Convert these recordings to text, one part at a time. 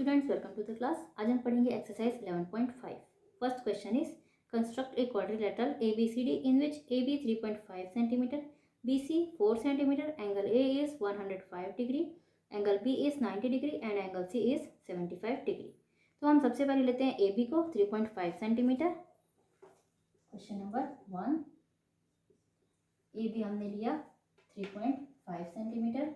Students, welcome to the class. आज हम पढ़ेंगे exercise 11.5। First question is construct a quadrilateral ABCD in which AB 3.5 cm, BC 4 cm, angle A is 105 degree, angle B is 90 degree and angle C is 75 degree. तो हम सबसे पहले लेते हैं AB को 3.5 सेंटीमीटर। क्वेश्चन नंबर 1, AB हमने लिया 3.5 centimetre.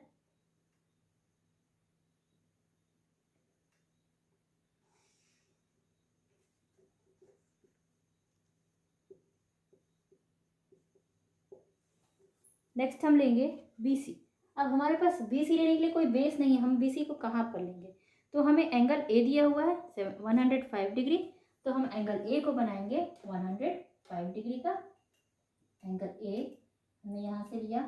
Next हम लेंगे BC। अब हमारे पास BC लेने के लिए कोई बेस नहीं है, हम BC को कहाँ पर लेंगे? तो हमें एंगल A दिया हुआ है 105 डिग्री, तो हम एंगल A को बनाएंगे 105 डिग्री का। एंगल A हमने यहाँ से लिया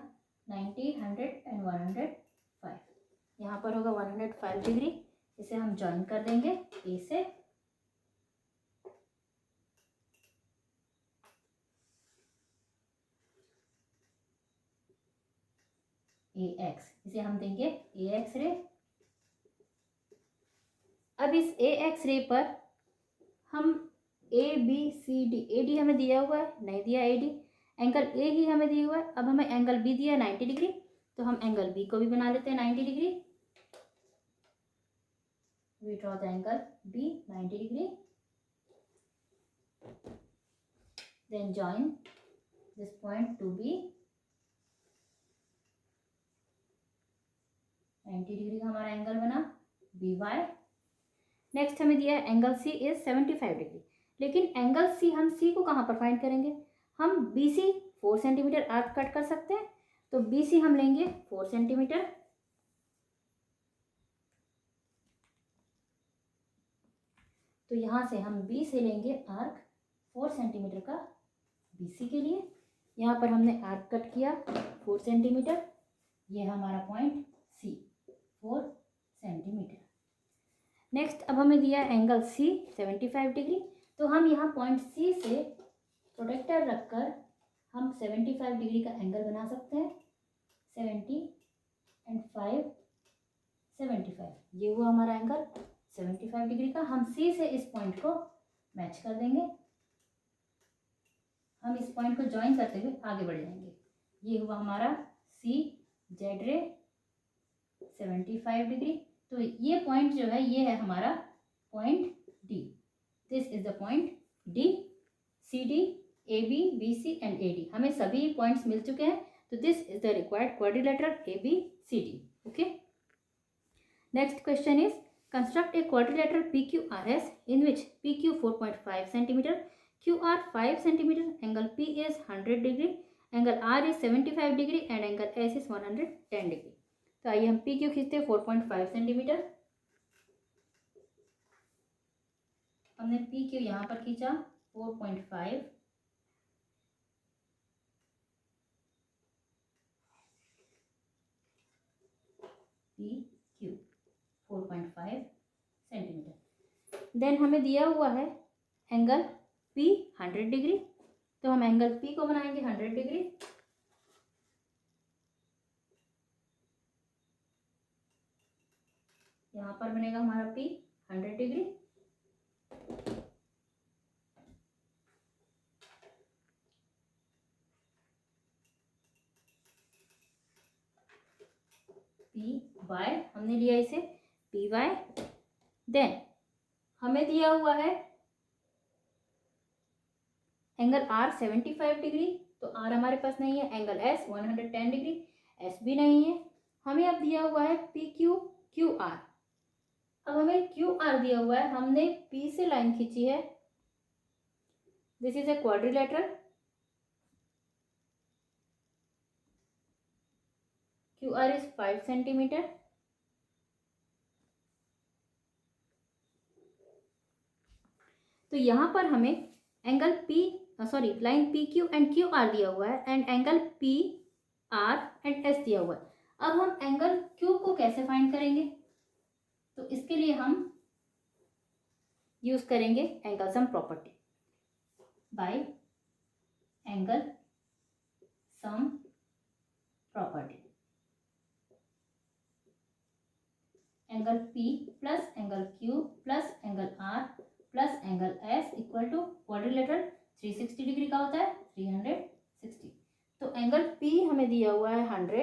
90, 100 एंड 105। यहाँ पर होगा 105 डिग्री, इसे हम ज्वाइन कर देंगे A से। AX, इसे हम देंगे AX रे। अब इस AX रे पर हम ABCD, AD हमें दिया हुआ है, नहीं दिया AD, एंगल A ही हमें दिया हुआ है। अब हमें एंगल B दिया 90 डिग्री, तो हम एंगल B को भी बना लेते हैं 90 degree. We draw the angle B 90 degree, then join this point to B। 90 degree का हमारा एंगल बना BY। नेक्स्ट हमें दिया है एंगल C इज 75 डिग्री, लेकिन एंगल C हम C को कहाँ पर फाइंड करेंगे? हम BC 4 सेंटीमीटर आर्क कट कर सकते हैं, तो BC हम लेंगे 4 सेंटीमीटर। तो यहाँ से हम B से लेंगे आर्क 4 सेंटीमीटर का BC के लिए। यहाँ पर हमने आर्क कट किया 4 सेंटीमीटर, ये हमारा पॉइंट C 4 सेंटीमीटर। नेक्स्ट अब हमें दिया एंगल C 75 डिग्री, तो हम यहाँ पॉइंट C से प्रोटेक्टर रखकर हम 75 डिग्री का एंगल बना सकते हैं। 70 एंड 5 75, ये हुआ हमारा एंगल 75 डिग्री का। हम C से इस पॉइंट को मैच कर देंगे, हम इस पॉइंट को ज्वाइन करते हुए आगे बढ़ जाएंगे। ये हुआ हमारा C जेड रे 75 डिग्री। तो ये पॉइंट जो है ये है हमारा point D। This is the point D। CD, AB, BC and AD, हमें सभी पॉइंट्स मिल चुके हैं। तो this is the required quadrilateral ABCD। Okay, next question is construct a quadrilateral PQRS in which PQ 4.5 centimetre, QR 5 centimetre, angle P is 100 degree, angle R is 75 degree and angle S is 110 degree. तो आइए हम PQ खींचते हैं 4.5 centimetre. हमने PQ यहाँ पर खींचा 4.5, PQ 4.5 centimetre. Then हमें दिया हुआ है एंगल P 100 डिग्री, तो हम एंगल P को बनाएंगे 100 डिग्री। यहाँ पर बनेगा हमारा P 100 डिग्री। PY हमने लिया इसे PY। देन हमें दिया हुआ है एंगल R 75 डिग्री, तो R हमारे पास नहीं है। एंगल S 110 डिग्री, S भी नहीं है। हमें अब दिया हुआ है PQ QR। अब हमें QR दिया हुआ है, हमने P से लाइन खींची है। This is a quadrilateral. QR is 5 centimetre. तो यहाँ पर हमें angle line PQ and QR दिया हुआ है and angle PR and S दिया हुआ है। अब हम एंगल Q को कैसे फाइंड करेंगे? तो इसके लिए हम यूज करेंगे angle sum property bye angle sum property. Angle P plus angle Q दिया हुआ है 100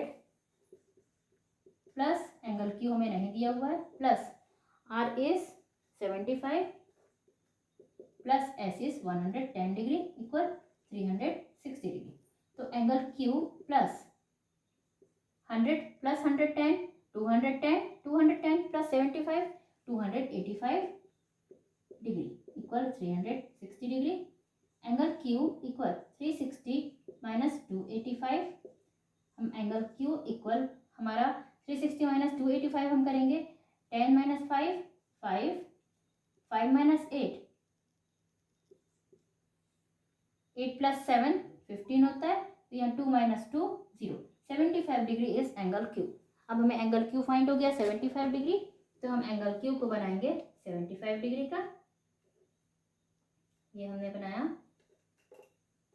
प्लस एंगल क्यू हमें नहीं दिया हुआ है plus R is 75 plus S is 110 degree equal 360 degree. तो एंगल क्यू प्लस 100 प्लस 110 210 210 प्लस 75 285 degree equal 360 degree. Angle Q equal 360 minus 285, हम एंगल क्यू इक्वल हमारा 360 माइनस 285 हम करेंगे 10 माइनस 5 5 5 माइनस 8 8 प्लस 7 15 होता है, तो यहाँ 2 minus 2 0, 75 degree is angle Q. अब हमें एंगल क्यू फाइंड हो गया 75 डिग्री, तो हम एंगल क्यू को बनाएंगे 75 डिग्री का। ये हमने बनाया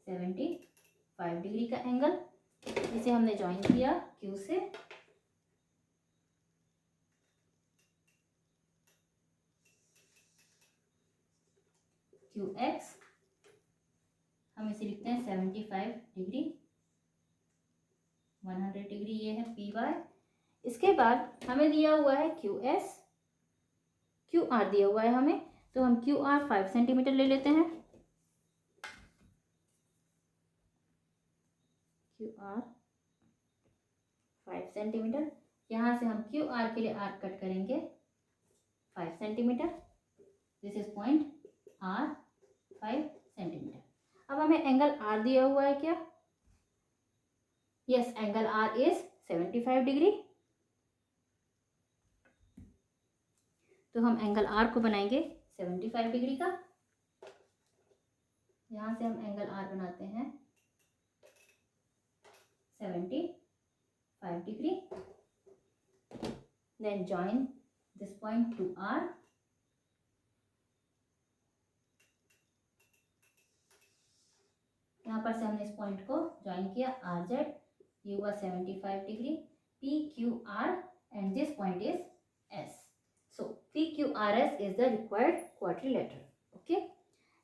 75 डिग्री का एंगल, इसे हमने ज्वाइन किया क्यू से। क्यू एक्स हम इसे लिखते हैं 75 डिग्री, 100 डिग्री ये है पी वाई। इसके बाद हमें दिया हुआ है क्यू एस, क्यू आर दिया हुआ है हमें, तो हम क्यू आर 5 सेंटीमीटर ले लेते हैं। क्यू आर 5 सेंटीमीटर, यहाँ से हम क्यू आर के लिए आर्क कट करेंगे 5 centimetre. This is point R 5 centimetre. अब हमें एंगल आर दिया हुआ है क्या? Yes, angle R is 75 degree. तो हम एंगल आर को बनाएंगे 75 डिग्री का। यहां से हम एंगल आर बनाते हैं 75 degree, then join this point to R. यहाँ पर से हमने इस पॉइंट को ज्वाइन किया आर जेड, ये हुआ 75 degree P Q R and this point is S. So P Q R S is the required quadrilateral. Okay,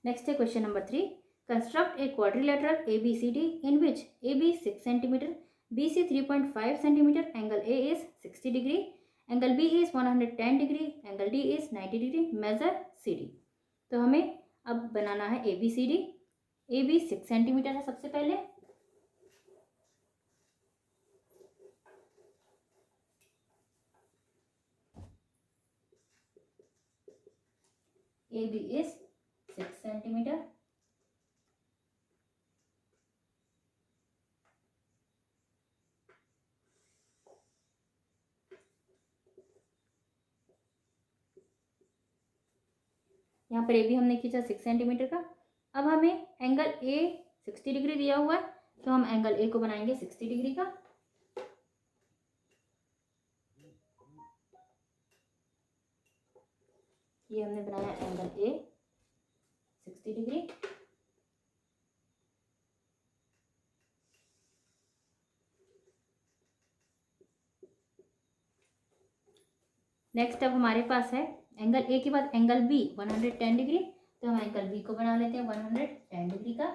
next है question number 3। Construct a quadrilateral A B C D in which A B 6 centimetre, B C 3.5 centimetre, angle A is 60 degree, angle B is 110 degree, angle D is 90 degree, measure C D. तो हमें अब बनाना है A B C D. A B 6 centimetre है सबसे पहले, A B is 6 centimetre. यहाँ पर ए बी हमने खींचा 6 सेंटीमीटर का। अब हमें एंगल ए 60 डिग्री दिया हुआ है, तो हम एंगल ए को बनाएंगे 60 डिग्री का। ये हमने बनाया एंगल ए 60 डिग्री। नेक्स्ट अब हमारे पास है एंगल ए के बाद एंगल बी 110 डिग्री, तो हम एंगल बी को बना लेते हैं 110 डिग्री का।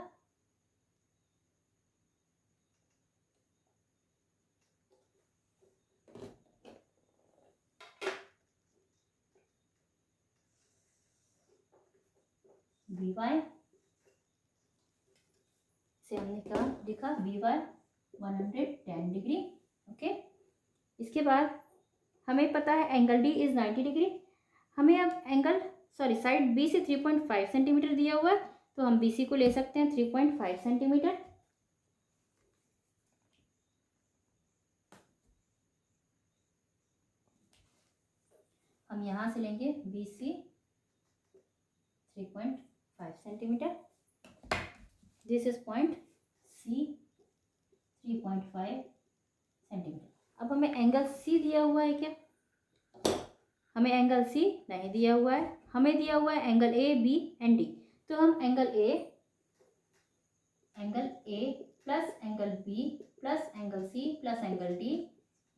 बी वाई से हमने क्या लिखा, बी वाई 110 डिग्री। ओके, इसके बाद हमें पता है एंगल डी इज 90 डिग्री। हमें अब एंगल साइड बी से 3.5 सेंटीमीटर दिया हुआ है, तो हम बी सी को ले सकते हैं 3.5 सेंटीमीटर। हम यहाँ से लेंगे B C 3.5 centimetre. This is point C 3.5 centimetre. अब हमें एंगल सी दिया हुआ है क्या? हमें एंगल सी नहीं दिया हुआ है, हमें दिया हुआ है angle A B and D. तो हम angle A plus angle B plus angle C plus angle D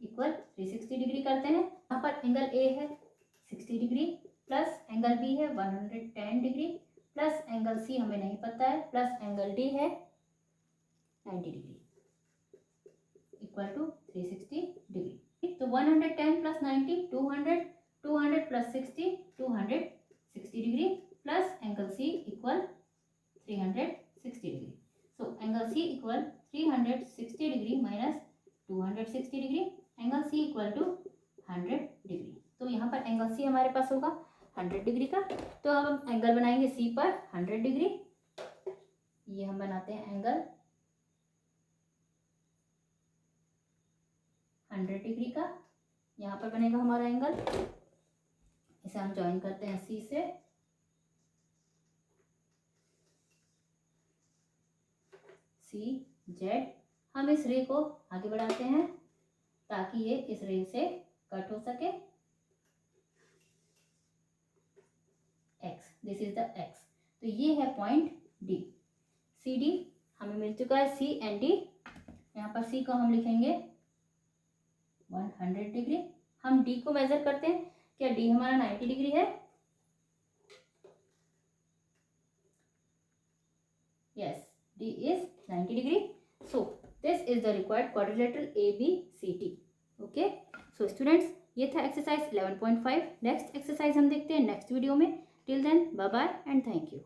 equal 360 degree करते हैं। यहाँ पर एंगल ए है 60 डिग्री प्लस एंगल बी है 110 डिग्री प्लस एंगल सी हमें नहीं पता है प्लस एंगल डी है 90 डिग्री इक्वल टू 360 डिग्री। तो 110 plus 90 200, 200 plus 60 260 degree, plus angle C equal 360 degree. So angle C equal 360 degree minus 260 degree, angle C equal to 100 degree. तो यहाँ पर एंगल सी हमारे पास होगा 100 डिग्री का। तो अब हम एंगल बनाएंगे सी पर 100 डिग्री। ये हम बनाते हैं एंगल 100 डिग्री का, यहाँ पर बनेगा हमारा एंगल। इसे हम ज्वाइन करते हैं सी से। सी जेड, हम इस रे को आगे बढ़ाते हैं ताकि ये इस रे से कट हो सके। X, this is the x. तो ये है पॉइंट डी। सी डी हमें मिल चुका है, सी एंड डी। यहाँ पर सी को हम लिखेंगे 100 डिग्री। हम डी को मेजर करते हैं, क्या डी हमारा 90 डिग्री है? Yes, D is 90 degree. So this is the required quadrilateral ABCD। Okay, so students, ये था एक्सरसाइज 11.5। नेक्स्ट एक्सरसाइज हम देखते हैं नेक्स्ट वीडियो में। Till then bye bye and thank you.